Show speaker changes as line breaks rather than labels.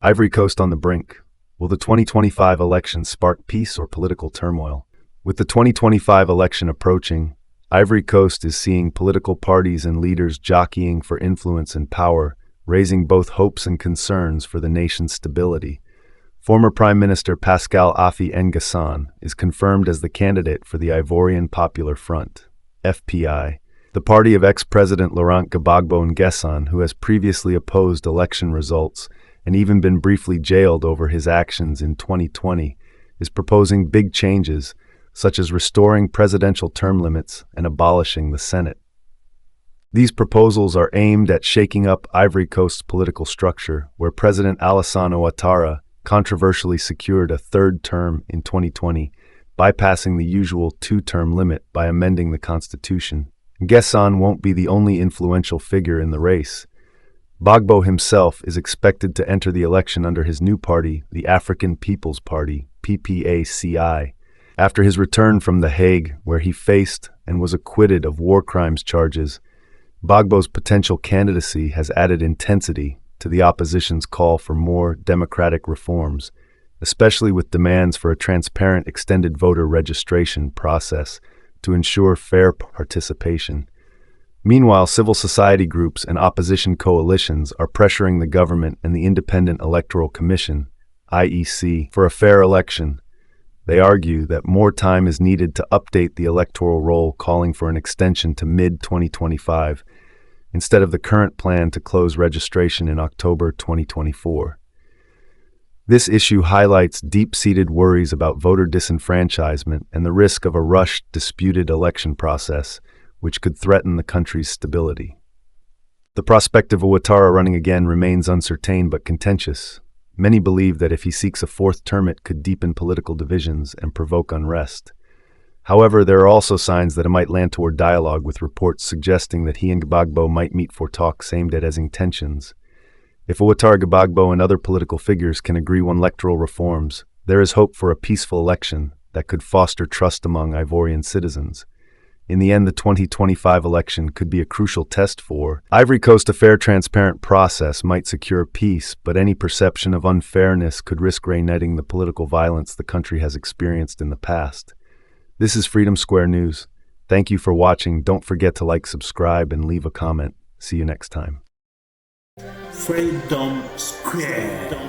Ivory Coast on the brink. Will the 2025 election spark peace or political turmoil? With the 2025 election approaching, Ivory Coast is seeing political parties and leaders jockeying for influence and power, raising both hopes and concerns for the nation's stability. Former Prime Minister Pascal Affi N'Gassan is confirmed as the candidate for the Ivorian Popular Front, FPI, the party of ex-President Laurent Gbagbo N'Gassan, who has previously opposed election results and even been briefly jailed over his actions in 2020, is proposing big changes, such as restoring presidential term limits and abolishing the Senate. These proposals are aimed at shaking up Ivory Coast's political structure, where President Alassane Ouattara controversially secured a third term in 2020, bypassing the usual two-term limit by amending the constitution. N'Gassan won't be the only influential figure in the race. Gbagbo himself is expected to enter the election under his new party, the African People's Party, PPACI, after his return from The Hague, where he faced and was acquitted of war crimes charges. Gbagbo's potential candidacy has added intensity to the opposition's call for more democratic reforms, especially with demands for a transparent extended voter registration process to ensure fair participation. Meanwhile, civil society groups and opposition coalitions are pressuring the government and the Independent Electoral Commission, IEC, for a fair election. They argue that more time is needed to update the electoral roll, calling for an extension to mid-2025, instead of the current plan to close registration in October 2024. This issue highlights deep-seated worries about voter disenfranchisement and the risk of a rushed, disputed election process, which could threaten the country's stability. The prospect of Ouattara running again remains uncertain but contentious. Many believe that if he seeks a fourth term, it could deepen political divisions and provoke unrest. However, there are also signs that it might land toward dialogue, with reports suggesting that he and Gbagbo might meet for talks aimed at easing tensions. If Ouattara, Gbagbo, and other political figures can agree on electoral reforms, there is hope for a peaceful election that could foster trust among Ivorian citizens. In the end, the 2025 election could be a crucial test for Ivory Coast. A fair, transparent process might secure peace, but any perception of unfairness could risk reigniting the political violence the country has experienced in the past. This is Freedom Square News. Thank you for watching. Don't forget to like, subscribe, and leave a comment. See you next time.
Freedom Square.